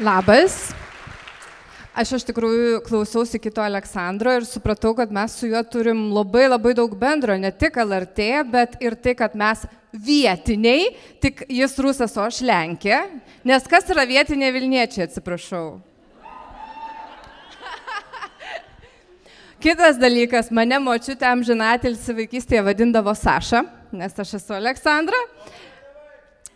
Labas. Aš iš tikrųjų klausiausi kito Aleksandro ir supratau, kad mes su juo turim labai daug bendro, ne tik LRT, bet ir tai, kad mes vietiniai, tik jis rusas, o aš Lenkė. Nes kas yra vietiniai Vilniečiai, atsiprašau. Kitas dalykas, mane močiutė amžinatilsį vaikystėje vadindavo Saša, nes aš esu Aleksandra.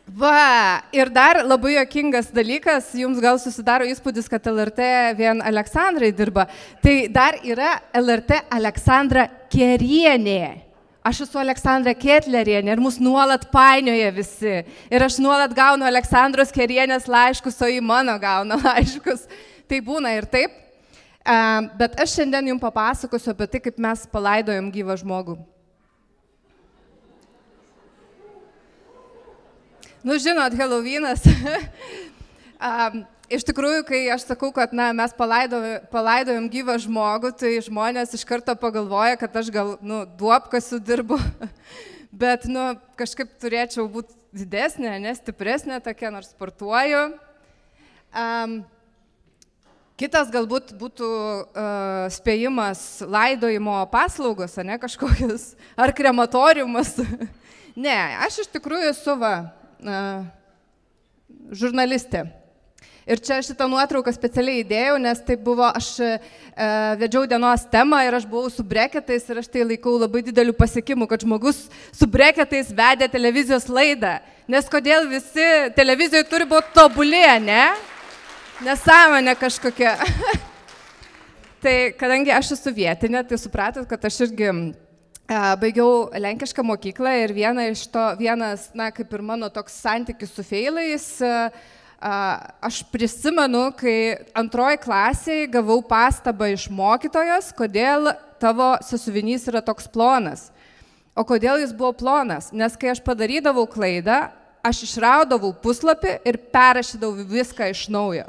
Va, ir dar labai juokingas dalykas, jums gal susidaro įspūdis, kad LRT vien Aleksandrai dirba, tai dar yra LRT Aleksandra Kerienė. Aš esu Aleksandra Ketlerienė ir mus nuolat painioja visi. Ir aš nuolat gaunu Aleksandros Kerienės laiškus, o į mano gauna laiškus. Tai būna ir taip. Bet aš šiandien jums papasakosiu apie tai, kaip mes palaidojom gyvą žmogų. Nu, žinot, Helovynas. Iš tikrųjų, kai aš sakau, kad mes palaidojom gyvą žmogų, tai žmonės iš karto pagalvoja, kad aš gal, duobkasiu dirbu. Bet, kažkaip turėčiau būti didesnė, stipresnė tokia, nors sportuoju. Kitas galbūt būtų spėjimas laidojimo paslaugos, kažkokius, ar krematoriumas. Ne, aš iš tikrųjų esu žurnalistė. Ir čia šitą nuotrauką specialiai įdėjau, nes tai buvo, aš vedžiau dienos temą ir aš buvau su breketais ir aš tai laikau labai dideliu pasiekimu, kad žmogus su breketais vedė televizijos laidą. Nes kodėl visi televizijoje turi būti tobulė, ne? Nesąmonė kažkokia. Tai kadangi aš esu vietinė, tai supratot, kad aš irgi baigiau lenkišką mokyklą ir vienas, kaip ir mano toks santykis su feilais, aš prisimenu, kai antroji klasėje gavau pastabą iš mokytojos, kodėl tavo sąsiuvinys yra toks plonas. O kodėl jis buvo plonas? Nes kai aš padarydavau klaidą, aš išraudavau puslapį ir perrašydavau viską iš naujo.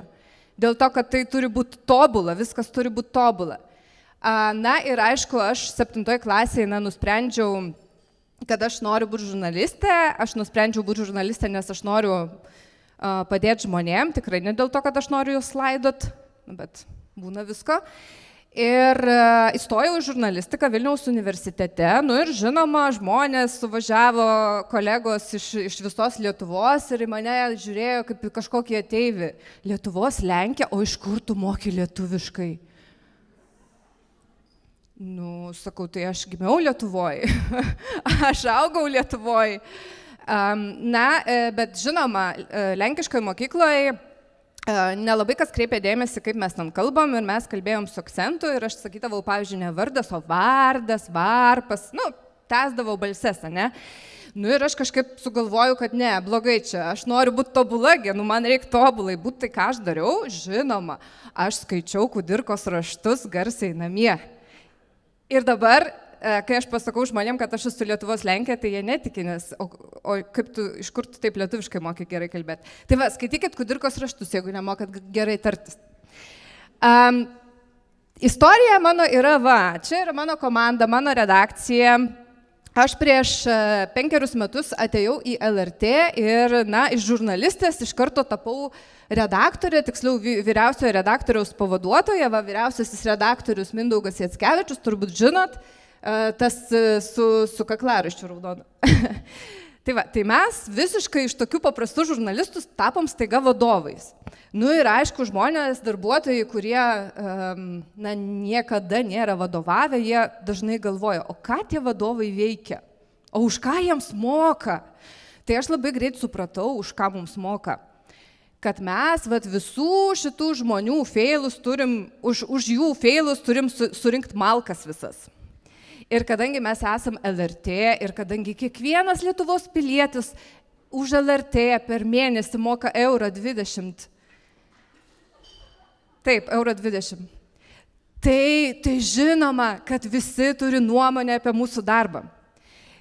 Dėl to, kad tai turi būti tobula, viskas turi būti tobula. Na ir aišku, aš 7 klasėje nusprendžiau, kad aš noriu būti žurnalistė. Aš nusprendžiau būti žurnalistė, nes aš noriu padėti žmonėm, tikrai ne dėl to, kad aš noriu juos laidot, bet būna visko. Ir įstojau į žurnalistiką Vilniaus universitete, ir žinoma, žmonės suvažiavo, kolegos iš visos Lietuvos ir į mane žiūrėjo kaip į kažkokį ateivį. Lietuvos Lenkė, o iš kur tu moki lietuviškai? Sakau, tai aš gimiau Lietuvoj, aš augau Lietuvoj. Bet žinoma, lenkiškoje mokykloje nelabai kas kreipė dėmesį, kaip mes ten kalbam, ir mes kalbėjom su akcentu ir aš sakydavau, pavyzdžiui, ne vardas, o vardas, varpas, tęsdavau balses, ne? Ir aš kažkaip sugalvojau, kad ne, blogai čia, aš noriu būti tobula, man reikia tobulai būti, tai ką aš dariau, žinoma, aš skaičiau Kudirkos raštus garsiai namie. Ir dabar, kai aš pasakau žmonėm, kad aš esu Lietuvos Lenkė, tai jie netiki, nes, o kaip tu, iš kur tu taip lietuviškai moki gerai kalbėti. Tai va, skaitykit Kudirkos raštus, jeigu nemokat gerai tartis. Istorija mano yra, čia yra mano komanda, mano redakcija. Aš prieš 5 metus atėjau į LRT ir, iš žurnalistės iš karto tapau redaktorė, tiksliau vyriausiojo redaktoriaus pavaduotoja, vyriausiasis redaktorius Mindaugas Jackevičius, turbūt žinot, tas su kaklaraiščiu raudonu. Tai mes visiškai iš tokių paprastų žurnalistų tapom staiga vadovais. Ir aišku, žmonės, darbuotojai, kurie niekada nėra vadovavę, jie dažnai galvoja, o ką tie vadovai veikia, o už ką jiems moka. Tai aš labai greit supratau, už ką mums moka. Kad mes visų šitų žmonių feilus turim, už jų feilus turim surinkti malkas visas. Ir kadangi mes esam LRT ir kadangi kiekvienas Lietuvos pilietis už LRT per mėnesį moka €20. Taip, €20. Tai žinoma, kad visi turi nuomonę apie mūsų darbą.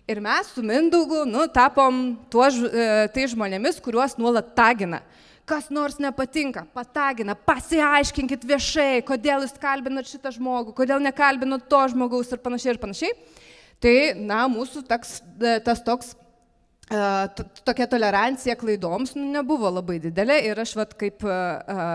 Ir mes su Mindaugu, tapom tai žmonėmis, kuriuos nuolat tagina. Kas nors nepatinka, patagina, pasiaiškinkit viešai, kodėl jūs kalbinat šitą žmogų, kodėl nekalbinat to žmogaus ir panašiai ir panašiai. Tai, mūsų tas toks tokia tolerancija klaidoms nebuvo labai didelė ir aš, kaip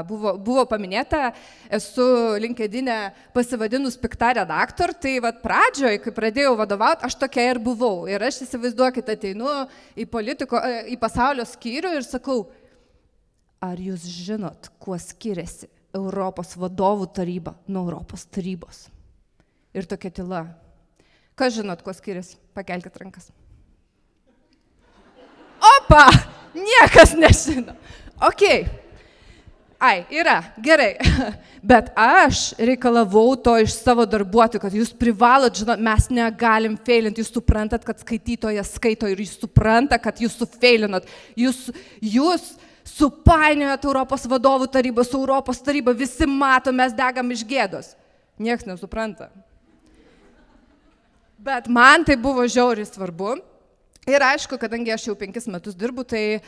buvo paminėta, esu LinkedIn'e pasivadinus pikta redaktor, tai pradžioje, kai pradėjau vadovauti, aš tokia ir buvau. Ir aš įsivaizduokit, ateinu į pasaulio skyrių ir sakau, ar jūs žinot, kuo skiriasi Europos vadovų taryba nuo Europos tarybos? Ir tokia tyla. Kas žinot, kuo skiriasi? Pakelkit rankas. Opa, niekas nežino. Ok. Ai, yra, gerai. Bet aš reikalavau to iš savo darbuotojų, kad jūs privalot, žinot, mes negalim feilinti, jūs suprantat, kad skaitytojas skaito ir jūs supranta, kad jūs sufeilinot. Jūs supainiojat Europos vadovų tarybą su Europos taryba, visi mato, mes degam iš gėdos. Niekas nesupranta. Bet man tai buvo žiauriai svarbu. Ir aišku, kadangi aš jau 5 metus dirbu, tai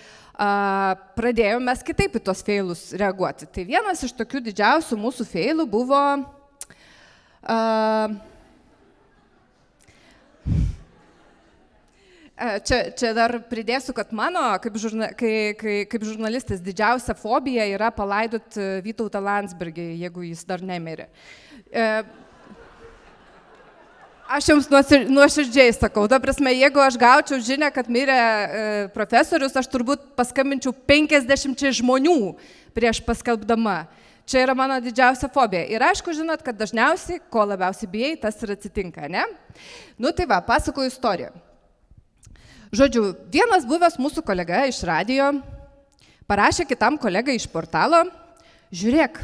pradėjome mes kitaip į tos feilus reaguoti. Tai vienas iš tokių didžiausių mūsų feilų buvo čia dar pridėsiu, kad mano kaip žurnalistas didžiausia fobija yra palaidot Vytautą Landsbergį, jeigu jis dar nemirė. Aš jums nuoširdžiai sakau, ta prasme, jeigu aš gaučiau žinią, kad mirė profesorius, aš turbūt paskambinčiau 50 žmonių prieš paskelbdama. Čia yra mano didžiausia fobija. Ir aišku, žinot, kad dažniausiai, ko labiausiai bijai, tas ir atsitinka, ne? Nu tai va, pasakoju istoriją. Žodžiu, vienas buvęs mūsų kolega iš radijo parašė kitam kolegai iš portalo, žiūrėk,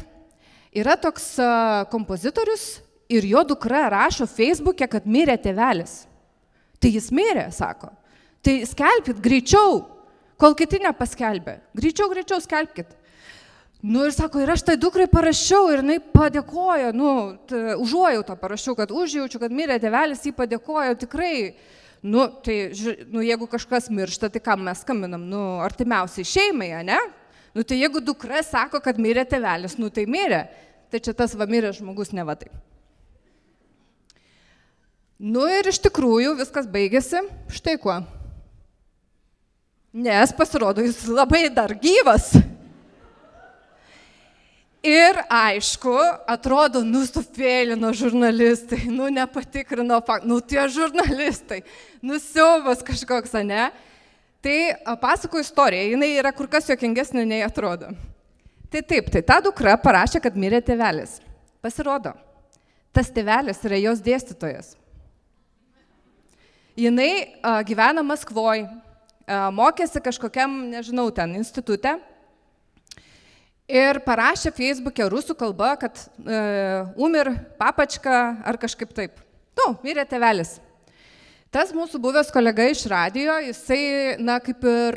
yra toks kompozitorius, ir jo dukra rašo Facebook'e, kad mirė tėvelis. Tai jis mirė, sako. Tai skelbkit greičiau, kol kiti nepaskelbė. Greičiau skelbkit. Nu ir sako, ir aš tai dukrai parašiau ir jinai padėkojo, užuojautą parašiau, kad užjaučiu, kad mirė tėvelis, jį padėkojo tikrai. Jeigu kažkas miršta, tai kam mes skambinam? Artimiausiai šeimai, ne? Tai jeigu dukra sako, kad mirė tėvelis, tai mirė. Tai čia tas mirė žmogus neva taip. Ir iš tikrųjų viskas baigėsi štai kuo. Nes pasirodo, jis labai dar gyvas. Ir aišku, atrodo, sufeilino žurnalistai, nepatikrino faktų, tie žurnalistai, siaubas kažkoks, ne? Tai pasakoju istoriją, jinai yra kur kas juokingesnė nei atrodo. Tai taip, ta dukra parašė, kad mirė tėvelis. Pasirodo, tas tėvelis yra jos dėstytojas. Jinai gyvena Maskvoj, mokėsi kažkokiam, nežinau, ten institute ir parašė Facebook'e rusų kalba, kad umir papačka ar kažkaip taip. Mirė tėvelis. Tas mūsų buvęs kolega iš radijo, jisai, kaip ir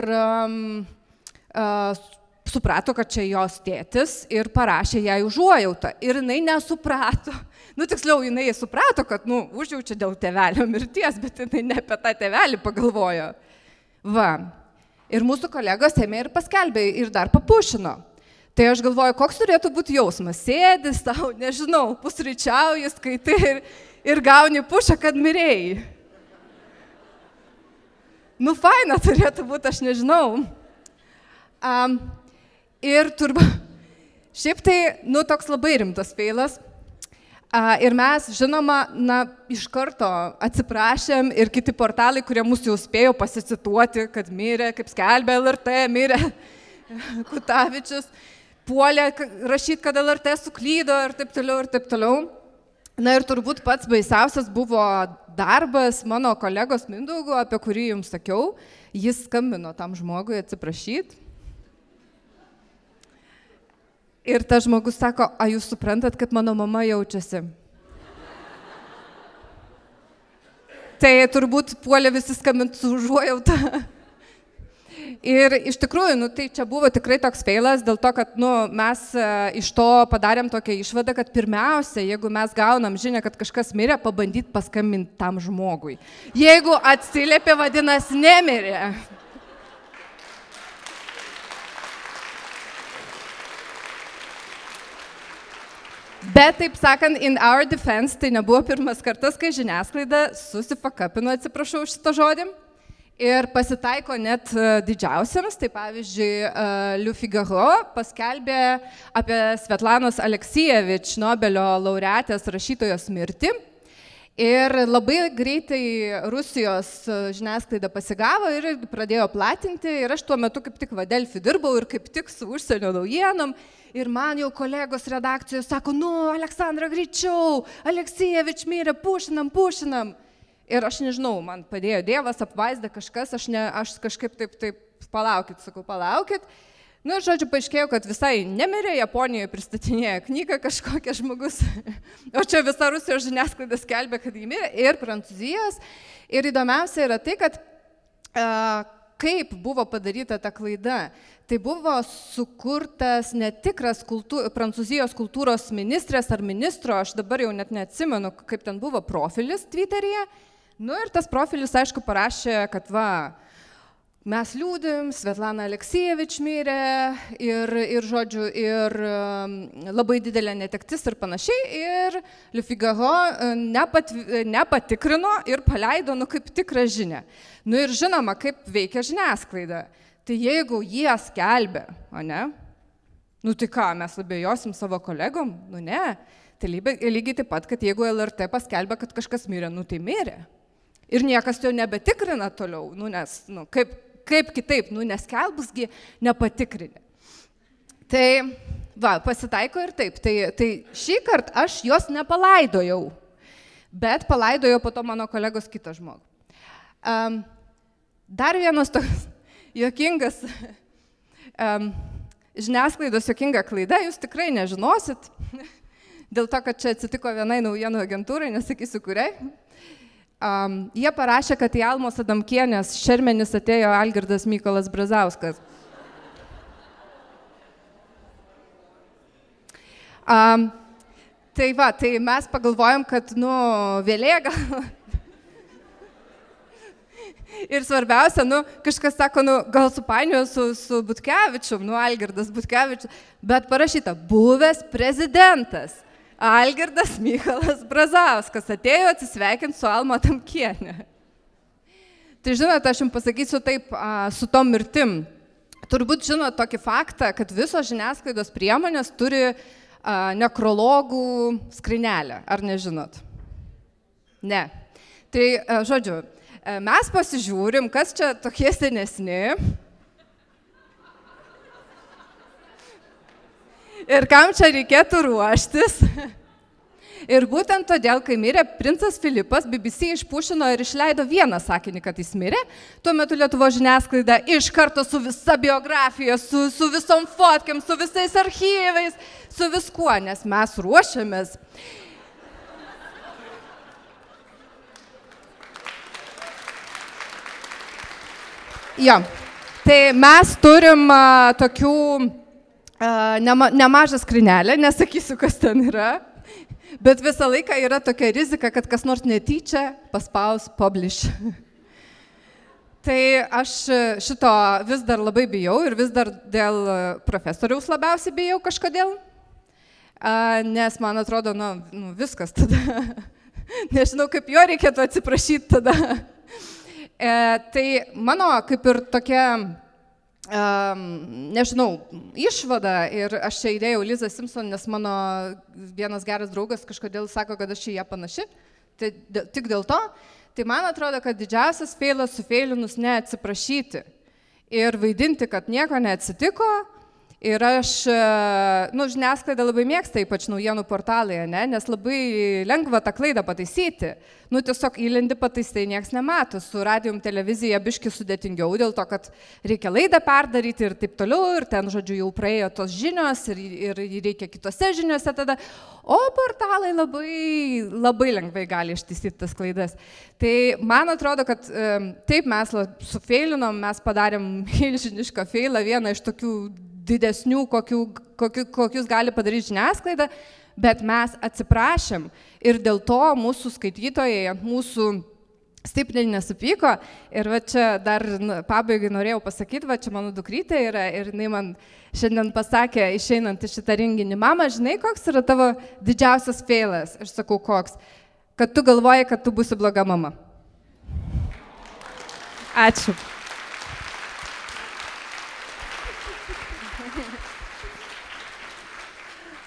suprato, kad čia jos tėtis ir parašė jai užuojautą. Ir jinai nesuprato. Tiksliau, jinai suprato, kad, užjaučia dėl tėvelio mirties, bet jinai ne apie tą tėvelį pagalvojo. Va. Ir mūsų kolegos ėmė ir paskelbė ir dar papušino. Tai aš galvoju, koks turėtų būti jausmas. Sėdis tau, nežinau, pusryčiauji, skaitai ir gauni pušą, kad mirėjai. Faina turėtų būti, aš nežinau. Ir turbūt, šiaip tai, toks labai rimtas feilas. Ir mes, žinoma, iš karto atsiprašėm ir kiti portalai, kurie mūsų jau spėjo pasicituoti, kad mirė, kaip skelbė LRT, mirė Kutavičius, puolė rašyti, kad LRT suklydo ir taip toliau, ir taip toliau. Ir turbūt pats baisiausias buvo darbas mano kolegos Mindaugo, apie kurį jums sakiau. Jis skambino tam žmogui atsiprašyti. Ir tas žmogus sako, a jūs suprantat, kad mano mama jaučiasi? Tai turbūt puolė visi skambinti su užuojauta. Ir iš tikrųjų, tai čia buvo tikrai toks feilas, dėl to, kad mes iš to padarėm tokią išvadą, kad pirmiausia, jeigu mes gaunam žinią, kad kažkas mirė, pabandyti paskambinti tam žmogui. Jeigu atsiliepė, vadinasi, nemirė. Bet, taip sakant, in our defense, tai nebuvo pirmas kartas, kai žiniasklaida susifakapino, atsiprašau šitą žodį. Ir pasitaiko net didžiausiams, tai pavyzdžiui, Le Figaro paskelbė apie Svetlanos Aleksijevič, Nobelio laureatės rašytojos mirtį. Ir labai greitai Rusijos žiniasklaida pasigavo ir pradėjo platinti. Ir aš tuo metu kaip tik Delfi dirbau ir kaip tik su užsienio naujienom. Ir man jau kolegos redakcijoje sako, nu, Aleksandra, greičiau, Aleksijevič mirė, pušinam. Ir aš nežinau, man padėjo Dievas, apvaizda kažkas, aš kažkaip taip, palaukit. Nu, žodžiu, paaiškėjo, kad visai nemirė, Japonijoje pristatinėja knygą kažkokia žmogus, o čia visa Rusijos žiniasklaida skelbė, kad jį mirė, ir Prancūzijos. Ir įdomiausia yra tai, kad kaip buvo padaryta ta klaida. Tai buvo sukurtas netikras Prancūzijos kultūros ministrės ar ministro, aš dabar jau net neatsimenu, kaip ten buvo profilis Twitteryje. Nu ir tas profilis, aišku, parašė, kad mes liūdim, Svetlana Aleksijevič mirė ir labai didelė netektis ir panašiai. Ir Le Figaro nepatikrino ir paleido, kaip tikrą žinią. Nu ir žinoma, kaip veikia žiniasklaida. Tai jeigu jie skelbia, ne? Nu tai ką, mes abejosim savo kolegom? Nu ne. Tai lygiai taip pat, kad jeigu LRT paskelbia, kad kažkas mirė, nu tai mirė. Ir niekas jo nebetikrina toliau, nu nes, kaip kitaip, neskelbusgi nepatikrinė. Tai, pasitaiko ir taip. Tai šį kartą aš jos nepalaidojau, bet palaidojo po to mano kolegos kitą žmogų. Dar vienas toks juokingas, žiniasklaidos juokinga klaida, jūs tikrai nežinosit, dėl to, kad čia atsitiko vienai naujienų agentūrai, nesakysiu kuriai. Jie parašė, kad į Almos Adamkienės šermenis atėjo Algirdas Mykolas Brazauskas. Tai mes pagalvojom, kad, vėlė gal. Ir svarbiausia, kažkas sako, gal supainiojo su Butkevičium, Algirdas Butkevičius, bet parašyta, buvęs prezidentas. Algirdas Mykolas Brazauskas atėjo atsisveikinti su Alma Adamkienė. Tai žinote, aš jums pasakysiu taip, su tom mirtim. Turbūt žinot tokį faktą, kad visos žiniasklaidos priemonės turi nekrologų skrynelę. Ar nežinot? Ne. Tai, žodžiu, mes pasižiūrim, kas čia tokie senesni. Ir kam čia reikėtų ruoštis. Ir būtent todėl, kai mirė princas Filipas, BBC išpušino ir išleido vieną sakinį, kad jis mirė. Tuo metu Lietuvos žiniasklaida iš karto su visa biografija, su visom fotkėm, su visais archyvais, su viskuo, nes mes ruošiamės. Jo, tai mes turim tokių nemažą skrynelę, nesakysiu, kas ten yra, bet visą laiką yra tokia rizika, kad kas nors netyčia paspaus publish. Tai aš šito vis dar labai bijau ir vis dar dėl profesoriaus labiausiai bijau kažkodėl, nes man atrodo, viskas tada, nežinau, kaip jo reikėtų atsiprašyti tada. Tai mano kaip ir tokia, nežinau, išvada, ir aš čia įdėjau Lizą Simpson, nes mano vienas geras draugas kažkodėl sako, kad aš į ją panaši, tai tik dėl to, tai man atrodo, kad didžiausias feilas sufeilinus neatsiprašyti ir vaidinti, kad nieko neatsitiko. Ir aš, žiniasklaida labai mėgsta, ypač naujienų portalai, nes labai lengva tą klaidą pataisyti. Tiesiog įlendi pataisai, nieks nemato. Su radijum televizija biški sudėtingiau, dėl to, kad reikia laidą perdaryti ir taip toliau, ir ten, žodžiu, jau praėjo tos žinios ir reikia kitose žiniose tada. O portalai labai lengvai gali ištaisyti tas klaidas. Tai man atrodo, kad taip mes sufeilinom, mes padarėm milžinišką feilą, vieną iš tokių didesnių, kokius gali padaryti žiniasklaida, bet mes atsiprašėm ir dėl to mūsų skaitytojai ant mūsų stipriai nesupyko. Ir va čia dar pabaigai norėjau pasakyti, va čia mano dukrytė yra ir jinai man šiandien pasakė, išeinant iš šitą renginį, mama, žinai, koks yra tavo didžiausias feilas? Aš sakau, koks? Kad tu galvoji, kad tu būsi bloga mama. Ačiū.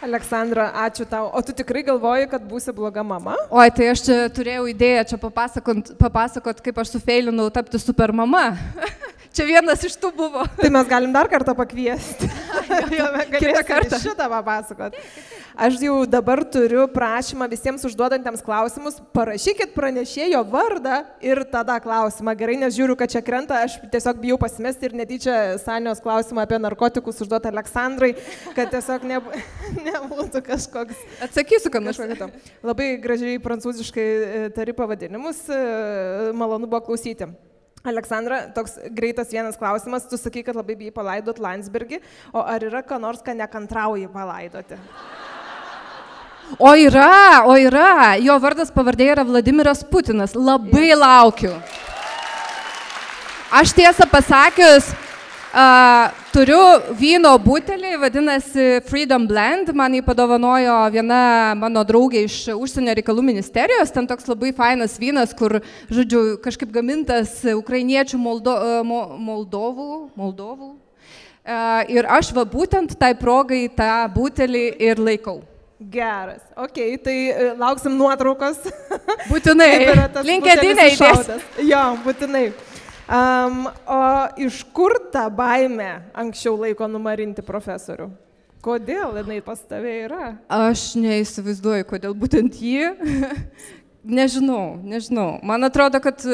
Aleksandra, ačiū tau. O tu tikrai galvoji, kad būsi bloga mama? Oi, tai aš čia turėjau idėją čia papasakot, kaip aš sufeilinau tapti super mama. Čia vienas iš tų buvo. Tai mes galim dar kartą pakviesti. Kitą kartą. Šitą papasakot. Aš jau dabar turiu prašymą visiems užduodantiems klausimus, parašykit pranešėjo vardą ir tada klausimą. Gerai, nes žiūriu, kad čia krenta, aš tiesiog bijau pasimesti ir netyčia Sanios klausimą apie narkotikus užduoti Aleksandrai, kad tiesiog nebūtų kažkoks... Atsakysiu, kad aš. Labai gražiai prancūziškai tari pavadinimus, malonu buvo klausyti. Aleksandra, toks greitas vienas klausimas, tu sakai, kad labai bijai palaidot Landsbergį, o ar yra ką nors, ką nekantrauji palaidoti? O yra, jo vardas pavardė yra Vladimiras Putinas, labai laukiu. Aš tiesą pasakius, turiu vyno butelį, vadinasi Freedom Blend, man jį padovanojo viena mano draugė iš užsienio reikalų ministerijos, ten toks labai fainas vynas, kur, žodžiu, kažkaip gamintas ukrainiečių Moldovų. Ir aš va būtent tai progai tą butelį ir laikau. Geras. Ok, tai lauksim nuotraukos. Būtinai. LinkedIn'e įdėsiu. Jo, būtinai. O iš kur ta baimė anksčiau laiko numarinti profesorių? Kodėl jinai pas tave yra? Aš neįsivaizduoju, kodėl būtent jį. Nežinau. Man atrodo, kad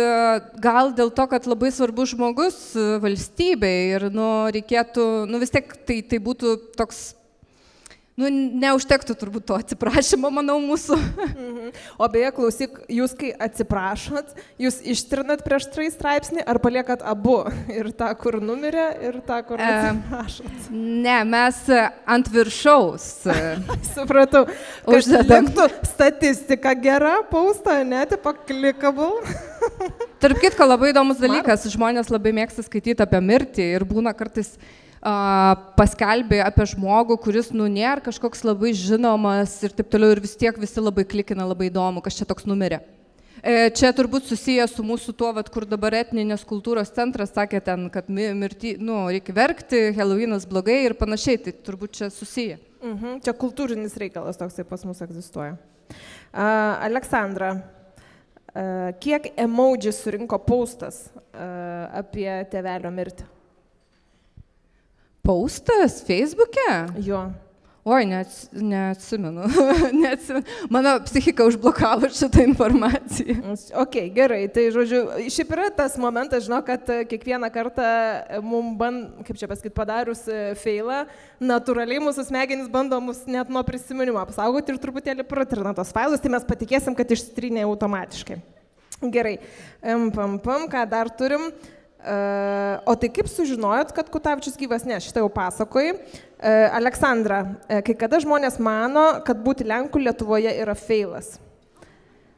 gal dėl to, kad labai svarbus žmogus valstybei ir reikėtų, vis tiek tai būtų toks... neužtektų turbūt to atsiprašymo, manau, mūsų. O beje, klausyk, jūs kai atsiprašot, jūs ištrinat prieš 3 straipsnį ar paliekat abu? Ir tą, kur numirė, ir tą, kur atsiprašot? Ne, mes ant viršaus. Supratau. Uždedamtų statistika gera, pausta, tipo clickable. Tarp kitko, labai įdomus dalykas, žmonės labai mėgsta skaityti apie mirtį ir būna kartais paskelbė apie žmogų, kuris nėra kažkoks labai žinomas ir taip toliau ir vis tiek visi labai klikina, labai įdomu, kas čia toks numirė. Čia turbūt susiję su mūsų tuo, kur dabar etninės kultūros centras sakė ten, kad reikia verkti, Halloweenas blogai ir panašiai, tai turbūt čia susiję. Čia kultūrinis reikalas toksai pas mus egzistuoja. Aleksandra, kiek emoji surinko postas apie tėvelio mirtį? Postas Facebook'e? Jo. Oi, neatsimenu. Mano psichika užblokavo šitą informaciją. Ok, gerai. Tai, žodžiu, šiaip yra tas momentas, žinau, kad kiekvieną kartą mums padarius failą, natūraliai mūsų smegenys bando mus net nuo prisiminimo apsaugoti ir truputėlį pratrina tos failus, tai mes patikėsim, kad išsitrynė automatiškai. Gerai. Ką dar turim? O tai kaip sužinojot, kad Kutavičius gyvas? Ne, šitą jau pasakojai. Aleksandra, kai kada žmonės mano, kad būti Lenku Lietuvoje yra feilas.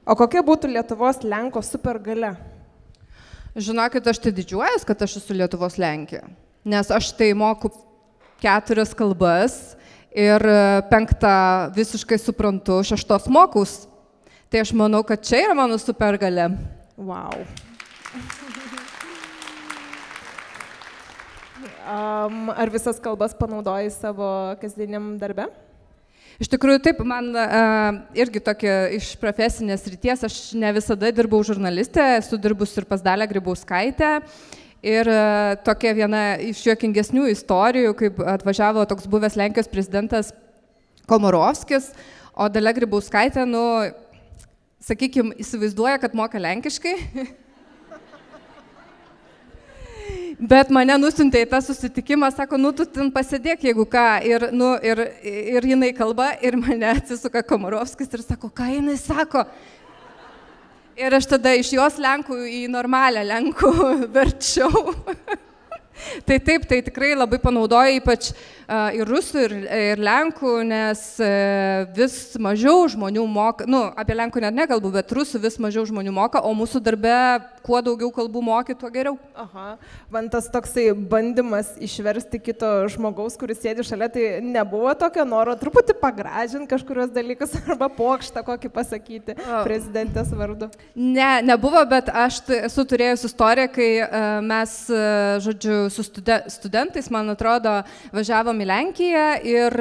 O kokia būtų Lietuvos Lenko supergalia? Žinokit, aš tai didžiuojas, kad aš esu Lietuvos Lenkė. Nes aš tai moku 4 kalbas ir 5 visiškai suprantu, 6 mokus. Tai aš manau, kad čia yra mano supergalia. Wow. Ar visas kalbas panaudoji savo kasdieniam darbe? Iš tikrųjų taip, man irgi tokia iš profesinės ryties, aš ne visada dirbau žurnalistė, esu dirbus ir pas Dalią Grybauskaitę. Ir tokia viena iš juokingesnių istorijų, kaip atvažiavo toks buvęs Lenkijos prezidentas Komorovskis, o Dalia Grybauskaitė, sakykime, įsivaizduoja, kad moka lenkiškai. Bet mane nusiuntė į tą susitikimą, sako, tu ten pasėdėk, jeigu ką, ir jinai kalba, ir mane atsisuka Komorovskis ir sako, ką jinai sako. Ir aš tada iš jos lenkų į normalią lenkų verčiau. Tai taip, tai tikrai labai panaudoju, ypač ir rusų, ir lenkų, nes vis mažiau žmonių moka, apie lenkų net nekalbu, bet rusų vis mažiau žmonių moka, o mūsų darbe kuo daugiau kalbų moki, tuo geriau. Aha, man tas toksai bandymas išversti kito žmogaus, kuris sėdi šalia, tai nebuvo tokio noro truputį pagražinti kažkurios dalykus arba pokštą kokį pasakyti prezidentės vardu? Ne, nebuvo, bet aš esu turėjus istoriją, kai mes, žodžiu, su studentais, man atrodo, važiavom į Lenkiją ir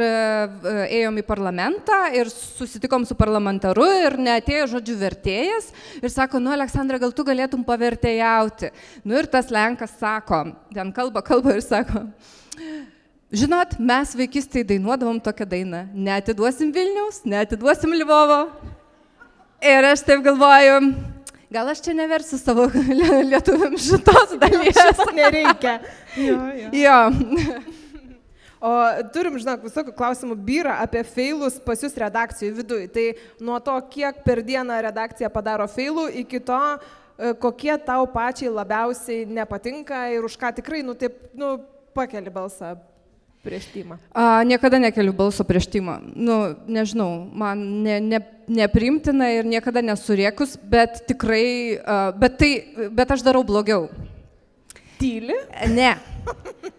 ėjom į parlamentą ir susitikom su parlamentaru ir neatėjo, žodžiu, vertėjas ir sako, Aleksandra, gal tu galėtum pavertėjauti. Ir tas Lenkas sako, ten kalba ir sako, žinot, mes vaikystėje dainuodavom tokią dainą, neatiduosim Vilniaus, neatiduosim Lvovo. Ir aš taip galvoju, gal aš čia neversiu savo lietuviam šitos dalies. Šito nereikia. Jo. O turim, žinok, visokių klausimų byra apie feilus pas jūs redakcijų viduje. Tai nuo to, kiek per dieną redakcija padaro feilų, iki to, kokie tau pačiai labiausiai nepatinka ir už ką tikrai, pakeli balsą prieš Tymą. Niekada nekeliu balso prieš Tymą. Nežinau, man nepriimtina ir niekada nesuriekus, bet tikrai, bet aš darau blogiau. Tyli? Ne.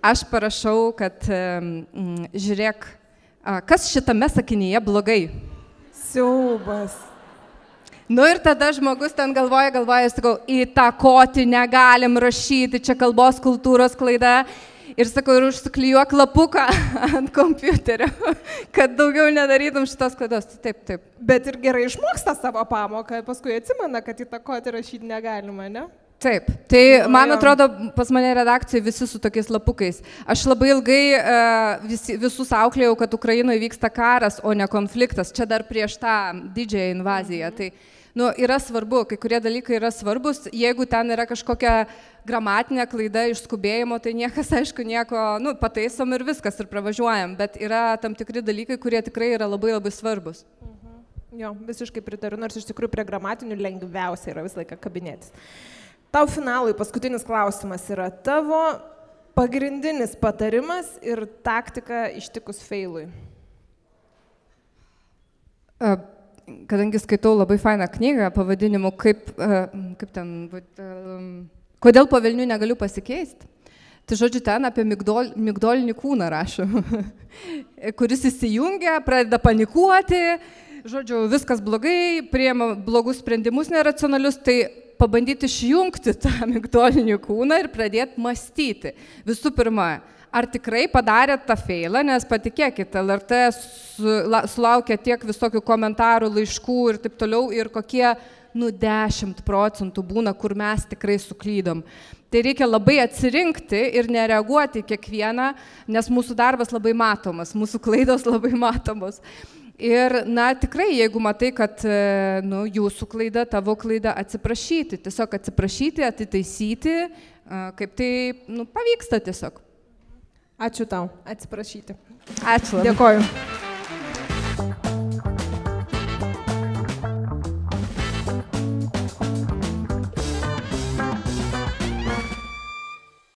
Aš parašau, kad žiūrėk, kas šitame sakinyje blogai. Siaubas. Ir tada žmogus ten galvoja, sakau, įtakoti negalim rašyti, čia kalbos kultūros klaida. Ir sakau, ir užsiklijuok lapuką ant kompiuterio, kad daugiau nedarytum šitos klaidos. Taip. Bet ir gerai išmoksta savo pamoką, paskui atsimena, kad įtakoti rašyti negalima, ne? Taip. Tai man atrodo, pas mane redakcijoje visi su tokiais lapukais. Aš labai ilgai visus auklėjau, kad Ukrainoje vyksta karas, o ne konfliktas. Čia dar prieš tą didžiąją invaziją. Tai yra svarbu, kai kurie dalykai yra svarbus. Jeigu ten yra kažkokia gramatinė klaida iš skubėjimo, tai niekas, aišku, nieko, pataisom ir viskas, ir pravažiuojam. Bet yra tam tikri dalykai, kurie tikrai yra labai labai svarbus. Jo, visiškai pritariu, nors iš tikrųjų prie gramatinių lengviausia yra visą laiką kabinėtis. Tau finalui paskutinis klausimas yra tavo pagrindinis patarimas ir taktika ištikus feilui. Kadangi skaitau labai fainą knygą pavadinimu, kaip ten, kodėl po velnių negaliu pasikeisti. Tai žodžiu, ten apie migdolinį kūną rašo, kuris įsijungia, pradeda panikuoti, žodžiu, viskas blogai, priima blogus sprendimus neracionalius, tai pabandyti išjungti tą migdolinį kūną ir pradėti mąstyti. Visų pirma, ar tikrai padarėt tą feilą, nes patikėkit, LRT sulaukia tiek visokių komentarų, laiškų ir taip toliau, ir kokie 10% būna, kur mes tikrai suklydom. Tai reikia labai atsirinkti ir nereaguoti kiekvieną, nes mūsų darbas labai matomas, mūsų klaidos labai matomos. Ir, tikrai, jeigu matai, kad jūsų klaida, tavo klaida, atsiprašyti, tiesiog atsiprašyti, atitaisyti, kaip tai pavyksta tiesiog. Ačiū tau, atsiprašyti. Ačiū. Dėkoju.